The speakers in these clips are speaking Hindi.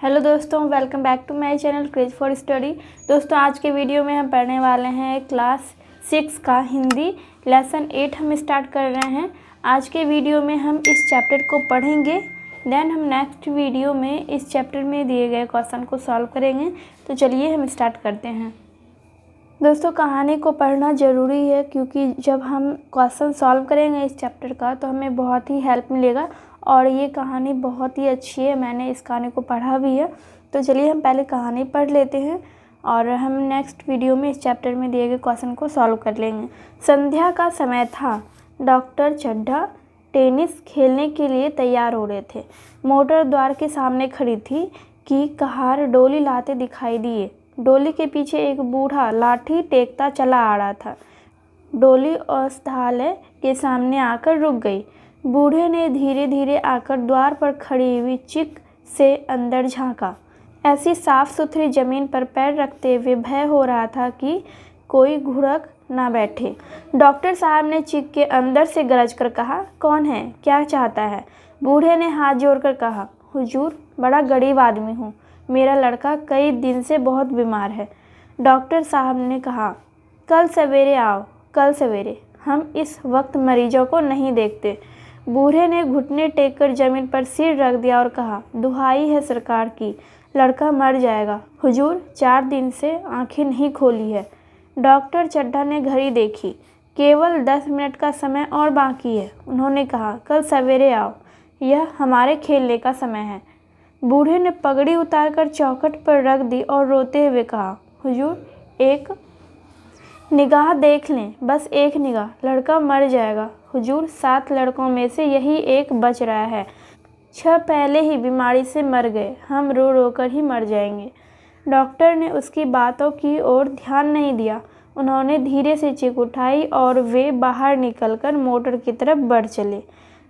हेलो दोस्तों, welcome back to my channel craze for study. दोस्तों, आज के वीडियो में हम पढ़ने वाले हैं क्लास 6 का हिंदी लेसन 8 हम स्टार्ट कर रहे हैं। आज के वीडियो में हम इस चैप्टर को पढ़ेंगे, देन हम नेक्स्ट वीडियो में इस चैप्टर में दिए गए क्वेश्चन को सॉल्व करेंगे। तो चलिए हम स्टार्ट करते हैं। दोस्तों, कहानी को पढ़ना ज़रूरी है क्योंकि जब हम क्वेश्चन सॉल्व करेंगे इस चैप्टर का तो हमें बहुत ही हेल्प मिलेगा और ये कहानी बहुत ही अच्छी है। मैंने इस कहानी को पढ़ा भी है। तो चलिए हम पहले कहानी पढ़ लेते हैं और हम नेक्स्ट वीडियो में इस चैप्टर में दिए गए क्वेश्चन को सॉल्व कर लेंगे। संध्या का समय था। डॉक्टर चड्ढा टेनिस खेलने के लिए तैयार हो रहे थे। मोटर द्वार के सामने खड़ी थी कि कहार डोली लाते दिखाई दिए। डोली के पीछे एक बूढ़ा लाठी टेकता चला आ रहा था। डोली औषधालय के सामने आकर रुक गई। बूढ़े ने धीरे धीरे आकर द्वार पर खड़ी हुई चिक से अंदर झांका। ऐसी साफ सुथरी जमीन पर पैर रखते हुए भय हो रहा था कि कोई घुड़क ना बैठे। डॉक्टर साहब ने चिक के अंदर से गरज कर कहा, कौन है, क्या चाहता है? बूढ़े ने हाथ जोड़कर कहा, हुजूर, बड़ा गरीब आदमी हूँ, मेरा लड़का कई दिन से बहुत बीमार है। डॉक्टर साहब ने कहा, कल सवेरे आओ, कल सवेरे, हम इस वक्त मरीजों को नहीं देखते। बूढ़े ने घुटने टेककर जमीन पर सिर रख दिया और कहा, दुहाई है सरकार की, लड़का मर जाएगा। हुजूर, 4 दिन से आंखें नहीं खोली है। डॉक्टर चड्ढा ने घड़ी देखी, केवल 10 मिनट का समय और बाकी है। उन्होंने कहा, कल सवेरे आओ, यह हमारे खेलने का समय है। बूढ़े ने पगड़ी उतारकर चौखट पर रख दी और रोते हुए कहा, हुजूर, एक निगाह देख लें, बस एक निगाह, लड़का मर जाएगा। हुजूर, 7 लड़कों में से यही एक बच रहा है। 6 पहले ही बीमारी से मर गए, हम रो रो कर ही मर जाएंगे। डॉक्टर ने उसकी बातों की ओर ध्यान नहीं दिया। उन्होंने धीरे से चिक उठाई और वे बाहर निकलकर मोटर की तरफ बढ़ चले।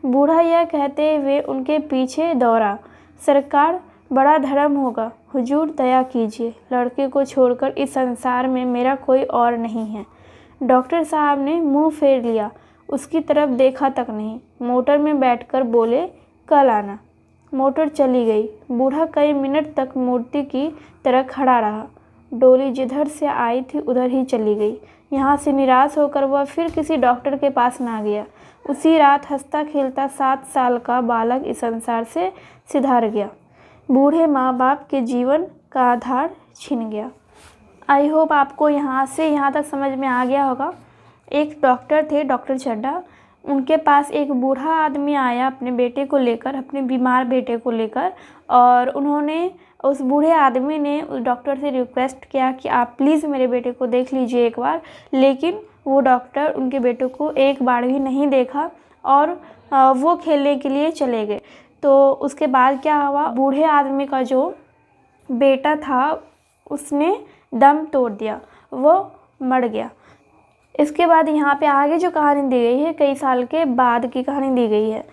बूढ़ा यह कहते हुए उनके पीछे दौड़ा, सरकार, बड़ा धर्म होगा, हुजूर दया कीजिए, लड़के को छोड़कर इस संसार में मेरा कोई और नहीं है। डॉक्टर साहब ने मुंह फेर लिया, उसकी तरफ देखा तक नहीं। मोटर में बैठकर बोले, कल आना। मोटर चली गई। बूढ़ा कई मिनट तक मूर्ति की तरह खड़ा रहा। डोली जिधर से आई थी उधर ही चली गई। यहाँ से निराश होकर वह फिर किसी डॉक्टर के पास ना गया। उसी रात हंसता खेलता 7 साल का बालक इस संसार से सिधार गया। बूढ़े माँ बाप के जीवन का आधार छिन गया। आई होप आपको यहाँ से यहाँ तक समझ में आ गया होगा। एक डॉक्टर थे, डॉक्टर चड्ढा, उनके पास एक बूढ़ा आदमी आया अपने बेटे को लेकर, अपने बीमार बेटे को लेकर, और उन्होंने उस बूढ़े आदमी ने उस डॉक्टर से रिक्वेस्ट किया कि आप प्लीज़ मेरे बेटे को देख लीजिए एक बार। लेकिन वो डॉक्टर उनके बेटे को एक बार भी नहीं देखा और वो खेलने के लिए चले गए। तो उसके बाद क्या हुआ, बूढ़े आदमी का जो बेटा था उसने दम तोड़ दिया, वो मर गया। इसके बाद यहाँ पे आगे जो कहानी दी गई है, कई साल के बाद की कहानी दी गई है।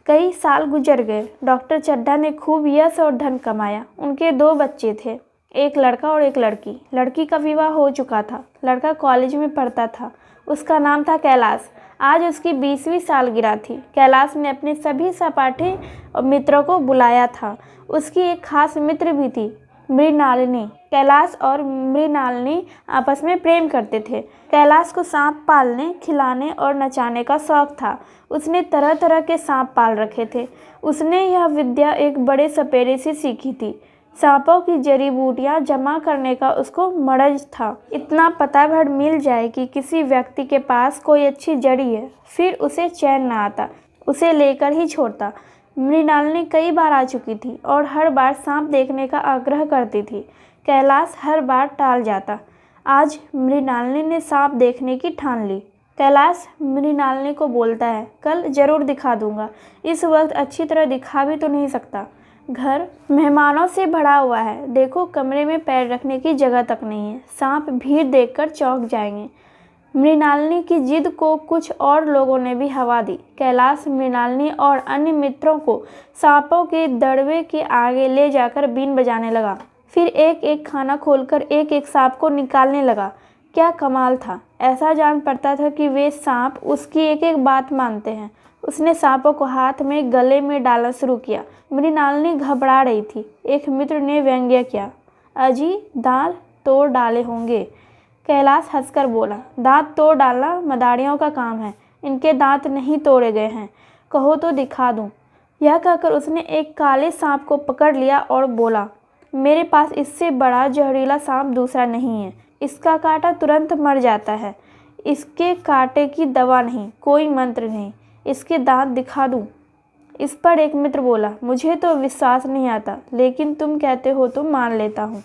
कई साल गुजर गए। डॉक्टर चड्ढा ने खूब यश और धन कमाया। उनके 2 बच्चे थे, एक लड़का और एक लड़की। लड़की का विवाह हो चुका था। लड़का कॉलेज में पढ़ता था। उसका नाम था कैलाश। आज उसकी 20वीं सालगिरह थी। कैलाश ने अपने सभी सहपाठी और मित्रों को बुलाया था। उसकी एक खास मित्र भी थी, मृणालिनी। कैलाश और मृणालिनी आपस में प्रेम करते थे। कैलाश को सांप पालने, खिलाने और नचाने का शौक था। उसने तरह तरह के सांप पाल रखे थे। उसने यह विद्या एक बड़े सपेरे से सीखी थी। सांपों की जड़ी बूटियाँ जमा करने का उसको मरज था। इतना पता भर मिल जाए कि किसी व्यक्ति के पास कोई अच्छी जड़ी है, फिर उसे चैन न आता, उसे लेकर ही छोड़ता। मृणालिनी कई बार आ चुकी थी और हर बार सांप देखने का आग्रह करती थी। कैलाश हर बार टाल जाता। आज मृणालिनी ने सांप देखने की ठान ली। कैलाश मृणालिनी को बोलता है, कल जरूर दिखा दूंगा। इस वक्त अच्छी तरह दिखा भी तो नहीं सकता। घर मेहमानों से भरा हुआ है। देखो, कमरे में पैर रखने की जगह तक नहीं है। सांप भीड़ देखकर चौंक जाएंगे। मृणालिनी की जिद को कुछ और लोगों ने भी हवा दी। कैलाश मृणालिनी और अन्य मित्रों को सांपों के दड़बे के आगे ले जाकर बीन बजाने लगा। फिर एक एक खाना खोलकर एक एक सांप को निकालने लगा। क्या कमाल था! ऐसा जान पड़ता था कि वे सांप उसकी एक एक बात मानते हैं। उसने सांपों को हाथ में गले में डालना शुरू किया। मृणालिनी घबरा रही थी। एक मित्र ने व्यंग्य किया, अजी दांत तोड़ डाले होंगे। कैलाश हंसकर बोला, दांत तोड़ डालना मदारियों का काम है, इनके दांत नहीं तोड़े गए हैं, कहो तो दिखा दूं। यह कहकर उसने एक काले सांप को पकड़ लिया और बोला, मेरे पास इससे बड़ा जहरीला सांप दूसरा नहीं है। इसका काटा तुरंत मर जाता है। इसके कांटे की दवा नहीं, कोई मंत्र नहीं, इसके दांत दिखा दूं। इस पर एक मित्र बोला, मुझे तो विश्वास नहीं आता, लेकिन तुम कहते हो तो मान लेता हूँ।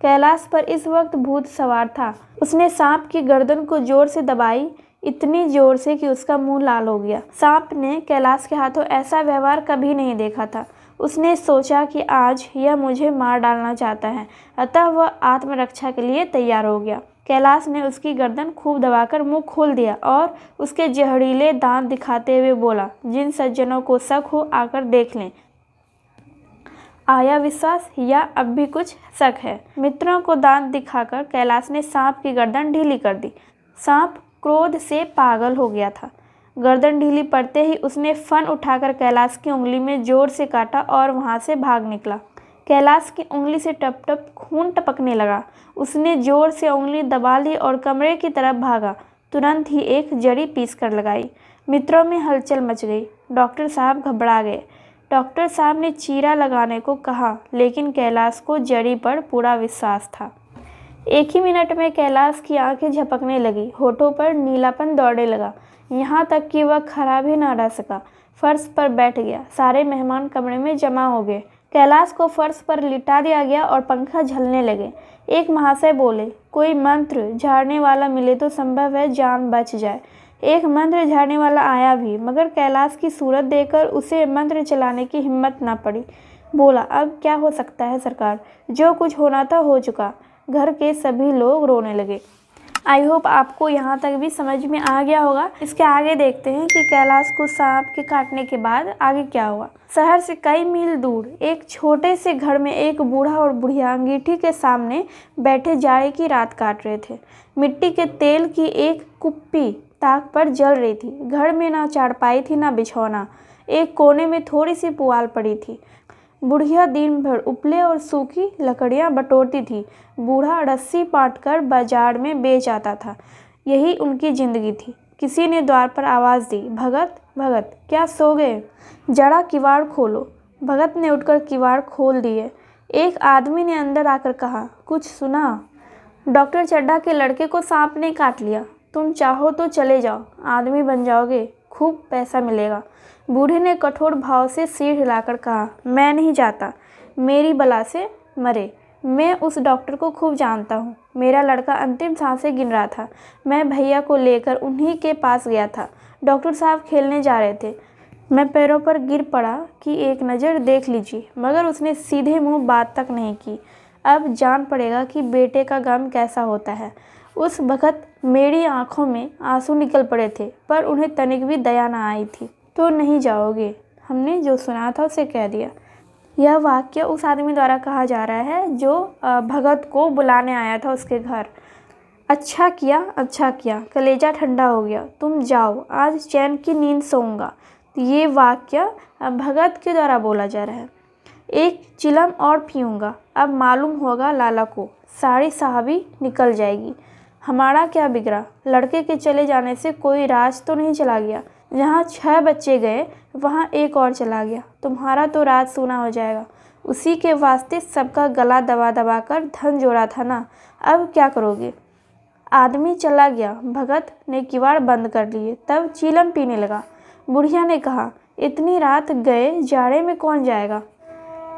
कैलाश पर इस वक्त भूत सवार था। उसने सांप की गर्दन को जोर से दबाई, इतनी जोर से कि उसका मुंह लाल हो गया। सांप ने कैलाश के हाथों ऐसा व्यवहार कभी नहीं देखा था। उसने सोचा कि आज यह मुझे मार डालना चाहता है, अतः वह आत्मरक्षा के लिए तैयार हो गया। कैलाश ने उसकी गर्दन खूब दबाकर मुंह खोल दिया और उसके जहरीले दांत दिखाते हुए बोला, जिन सज्जनों को शक हो आकर देख लें। आया विश्वास या अब भी कुछ शक है? मित्रों को दांत दिखाकर कैलाश ने सांप की गर्दन ढीली कर दी। सांप क्रोध से पागल हो गया था। गर्दन ढीली पड़ते ही उसने फन उठाकर कैलाश की उंगली में जोर से काटा और वहां से भाग निकला। कैलाश की उंगली से टप टप खून टपकने लगा। उसने जोर से उंगली दबा ली और कमरे की तरफ भागा। तुरंत ही एक जड़ी पीस कर लगाई। मित्रों में हलचल मच गई। डॉक्टर साहब घबरा गए। डॉक्टर साहब ने चीरा लगाने को कहा, लेकिन कैलाश को जड़ी पर पूरा विश्वास था। एक ही मिनट में कैलाश की आंखें झपकने लगी, होठों पर नीलापन दौड़ने लगा, यहाँ तक कि वह खड़ा भी न रह सका। फर्श पर बैठ गया। सारे मेहमान कमरे में जमा हो गए। कैलाश को फर्श पर लिटा दिया गया और पंखा झलने लगे। एक महाशय बोले, कोई मंत्र झाड़ने वाला मिले तो संभव है जान बच जाए। एक मंत्र झाड़ने वाला आया भी, मगर कैलाश की सूरत देखकर उसे मंत्र चलाने की हिम्मत न पड़ी। बोला, अब क्या हो सकता है सरकार, जो कुछ होना था हो चुका। घर के सभी लोग रोने लगे। आई होप आपको यहाँ तक भी समझ में आ गया होगा। इसके आगे देखते हैं कि कैलाश को सांप के काटने के बाद आगे क्या हुआ। शहर से कई मील दूर एक छोटे से घर में एक बूढ़ा और बुढ़िया अंगीठी के सामने बैठे जाड़े की रात काट रहे थे। मिट्टी के तेल की एक कुप्पी ताक पर जल रही थी। घर में ना चारपाई थी ना बिछौना। एक कोने में थोड़ी सी पुआल पड़ी थी। बुढ़िया दिन भर उपले और सूखी लकड़ियां बटोरती थी। बूढ़ा रस्सी पाटकर बाजार में बेच आता था। यही उनकी जिंदगी थी। किसी ने द्वार पर आवाज़ दी, भगत भगत क्या सो गए? जरा किवाड़ खोलो। भगत ने उठकर किवाड़ खोल दिए। एक आदमी ने अंदर आकर कहा, कुछ सुना? डॉक्टर चड्ढा के लड़के को सांप ने काट लिया। तुम चाहो तो चले जाओ, आदमी बन जाओगे, खूब पैसा मिलेगा। बूढ़े ने कठोर भाव से सिर हिलाकर कहा, मैं नहीं जाता, मेरी बला से मरे। मैं उस डॉक्टर को खूब जानता हूँ। मेरा लड़का अंतिम सांसें गिन रहा था। मैं भैया को लेकर उन्हीं के पास गया था। डॉक्टर साहब खेलने जा रहे थे। मैं पैरों पर गिर पड़ा कि एक नज़र देख लीजिए, मगर उसने सीधे मुंह बात तक नहीं की। अब जान पड़ेगा कि बेटे का गम कैसा होता है। उस वक़्त मेरी आंखों में आंसू निकल पड़े थे, पर उन्हें तनिक भी दया न आई थी। तो नहीं जाओगे? हमने जो सुना था उसे कह दिया। यह वाक्य उस आदमी द्वारा कहा जा रहा है जो भगत को बुलाने आया था उसके घर। अच्छा किया, कलेजा ठंडा हो गया। तुम जाओ, आज चैन की नींद सोऊंगा। ये वाक्य भगत के द्वारा बोला जा रहा है। एक चिलम और पीऊँगा, अब मालूम होगा लाला को, सारी साहबी निकल जाएगी। हमारा क्या बिगड़ा? लड़के के चले जाने से कोई राज तो नहीं चला गया। जहाँ 6 बच्चे गए वहाँ एक और चला गया। तुम्हारा तो राज सूना हो जाएगा। उसी के वास्ते सबका गला दबा दबा कर धन जोड़ा था ना, अब क्या करोगे? आदमी चला गया। भगत ने किवाड़ बंद कर लिए, तब चीलम पीने लगा। बुढ़िया ने कहा, इतनी रात गए जाड़े में कौन जाएगा?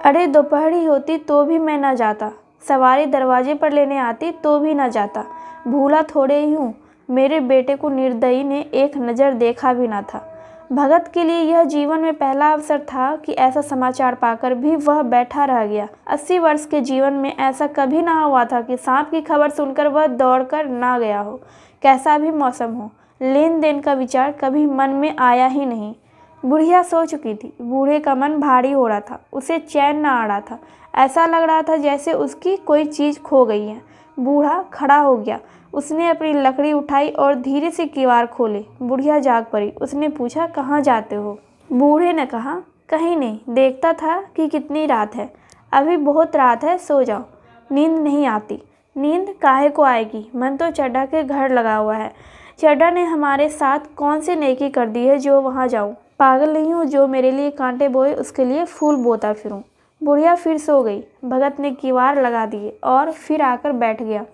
अरे दोपहरी होती तो भी मैं न जाता। सवारी दरवाजे पर लेने आती तो भी न जाता। भूला थोड़े ही हूँ। मेरे बेटे को निर्दयी ने एक नज़र देखा भी न था। भगत के लिए यह जीवन में पहला अवसर था कि ऐसा समाचार पाकर भी वह बैठा रह गया। 80 वर्ष के जीवन में ऐसा कभी ना हुआ था कि सांप की खबर सुनकर वह दौड़कर ना गया हो। कैसा भी मौसम हो, लेन देन का विचार कभी मन में आया ही नहीं। बुढ़िया सो चुकी थी। बूढ़े का मन भारी हो रहा था। उसे चैन न आ रहा था। ऐसा लग रहा था जैसे उसकी कोई चीज़ खो गई है। बूढ़ा खड़ा हो गया। उसने अपनी लकड़ी उठाई और धीरे से किवाड़ खोले। बुढ़िया जाग पड़ी। उसने पूछा, कहाँ जाते हो? बूढ़े ने कहा, कहीं नहीं, देखता था कि कितनी रात है। अभी बहुत रात है, सो जाओ। नींद नहीं आती। नींद काहे को आएगी? मन तो चड्ढा के घर लगा हुआ है। चड्ढा ने हमारे साथ कौन सी नेकी कर दी है जो वहाँ जाऊँ? पागल नहीं हूँ जो मेरे लिए कांटे बोए उसके लिए फूल बोता फिरूँ। बुढ़िया फिर सो गई। भगत ने किवाड़ लगा दिए और फिर आकर बैठ गया।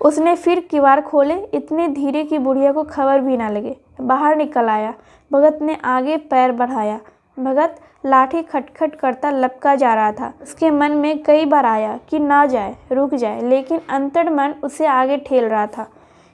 उसने फिर किवाड़ खोले, इतने धीरे कि बुढ़िया को खबर भी ना लगे। बाहर निकल आया। भगत ने आगे पैर बढ़ाया। भगत लाठी खटखट करता लपका जा रहा था। उसके मन में कई बार आया कि ना जाए, रुक जाए, लेकिन अंतर्मन उसे आगे ठेल रहा था।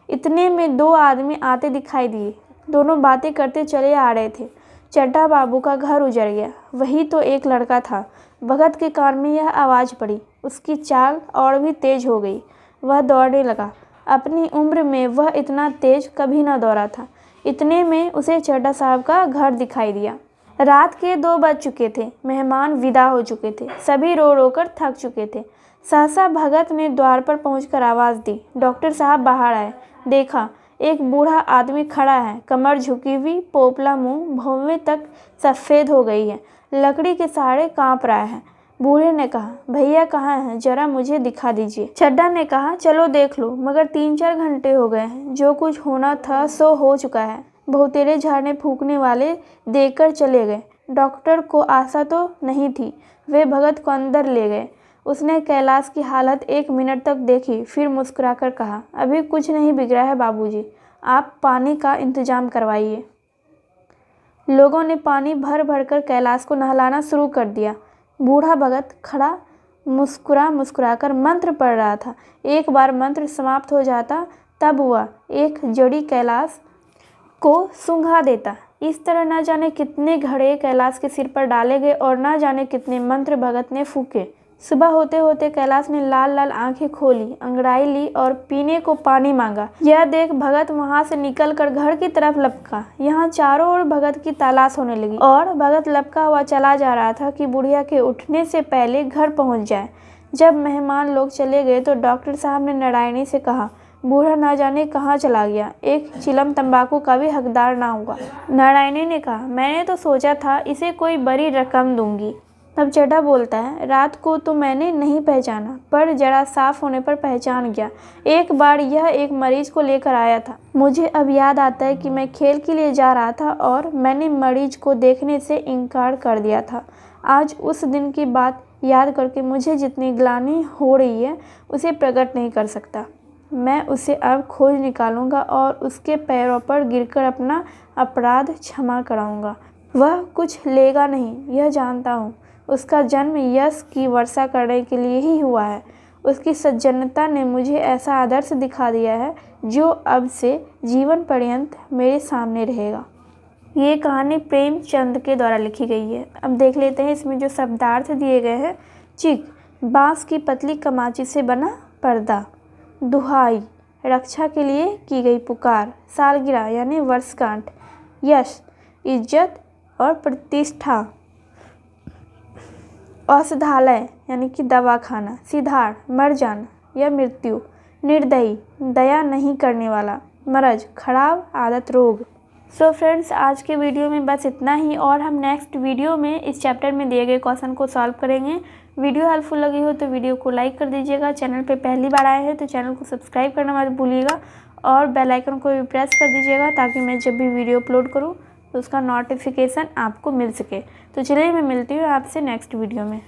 इतने में 2 आदमी आते दिखाई दिए। दोनों बातें करते चले आ रहे थे। चड्ढा बाबू का घर उजड़ गया। वही तो एक लड़का था। भगत के कान में यह आवाज़ पड़ी। उसकी चाल और भी तेज हो गई। वह दौड़ने लगा। अपनी उम्र में वह इतना तेज कभी न दौड़ा था। इतने में उसे चड्ढा साहब का घर दिखाई दिया। रात के 2 बज चुके थे। मेहमान विदा हो चुके थे। सभी रो रो कर थक चुके थे। सहसा भगत ने द्वार पर पहुंचकर आवाज़ दी। डॉक्टर साहब बाहर आए। देखा, एक बूढ़ा आदमी खड़ा है, कमर झुकी हुई, पोपला मुंह, भौवें तक सफ़ेद हो गई है, लकड़ी के सहारे कांप रहा है। बूढ़े ने कहा, भैया कहाँ हैं? जरा मुझे दिखा दीजिए। चड्ढा ने कहा, चलो देख लो, मगर 3-4 घंटे हो गए हैं। जो कुछ होना था सो हो चुका है। बहुतेरे झाड़ने फूकने वाले देकर चले गए। डॉक्टर को आशा तो नहीं थी। वे भगत को अंदर ले गए। उसने कैलाश की हालत 1 मिनट तक देखी, फिर मुस्कुराकर कहा, अभी कुछ नहीं बिगड़ा है बाबूजी, आप पानी का इंतजाम करवाइए। लोगों ने पानी भर भर कर कैलाश को नहलाना शुरू कर दिया। बूढ़ा भगत खड़ा मुस्कुरा कर मंत्र पढ़ रहा था। एक बार मंत्र समाप्त हो जाता तब वह एक जड़ी कैलाश को सूंघा देता। इस तरह न जाने कितने घड़े कैलाश के सिर पर डाले गए और न जाने कितने मंत्र भगत ने फूके। सुबह होते होते कैलाश ने लाल लाल आंखें खोली, अंगड़ाई ली और पीने को पानी मांगा। यह देख भगत वहां से निकलकर घर की तरफ लपका। यहाँ चारों ओर भगत की तलाश होने लगी और भगत लपका हुआ चला जा रहा था कि बुढ़िया के उठने से पहले घर पहुंच जाए। जब मेहमान लोग चले गए तो डॉक्टर साहब ने नारायणी से कहा, बूढ़ा न जाने कहाँ चला गया, एक चिलम तंबाकू का भी हकदार ना हुआ। नारायणी ने कहा, मैंने तो सोचा था इसे कोई बड़ी रकम दूंगी। तब चड्ढा बोलता है, रात को तो मैंने नहीं पहचाना, पर जरा साफ होने पर पहचान गया। एक बार यह एक मरीज को लेकर आया था। मुझे अब याद आता है कि मैं खेल के लिए जा रहा था और मैंने मरीज को देखने से इनकार कर दिया था। आज उस दिन की बात याद करके मुझे जितनी ग्लानि हो रही है उसे प्रकट नहीं कर सकता। मैं उसे अब खोज निकालूंगा और उसके पैरों पर गिरकर अपना अपराध क्षमा कराऊंगा। वह कुछ लेगा नहीं, यह जानता हूँ। उसका जन्म यश की वर्षा करने के लिए ही हुआ है। उसकी सज्जनता ने मुझे ऐसा आदर्श दिखा दिया है जो अब से जीवन पर्यंत मेरे सामने रहेगा। ये कहानी प्रेमचंद के द्वारा लिखी गई है। अब देख लेते हैं इसमें जो शब्दार्थ दिए गए हैं। चिक, बांस की पतली कमाची से बना पर्दा। दुहाई, रक्षा के लिए की गई पुकार। सालगिरह यानी वर्षगांठ। यश, इज्जत और प्रतिष्ठा। औषधालय यानी कि दवाखाना। सिधार, मर जाना या मृत्यु। निर्दयी, दया नहीं करने वाला। मरज, खराब आदत, रोग। सो फ्रेंड्स, आज के वीडियो में बस इतना ही और हम नेक्स्ट वीडियो में इस चैप्टर में दिए गए क्वेश्चन को सॉल्व करेंगे। वीडियो हेल्पफुल लगी हो तो वीडियो को लाइक कर दीजिएगा। चैनल पे पहली बार आए हैं तो चैनल को सब्सक्राइब करना मत भूलिएगा और बेल आइकन को भी प्रेस कर दीजिएगा ताकि मैं जब भी वीडियो अपलोड करूँ तो उसका नोटिफिकेशन आपको मिल सके। तो चलिए मैं मिलती हूँ आपसे नेक्स्ट वीडियो में।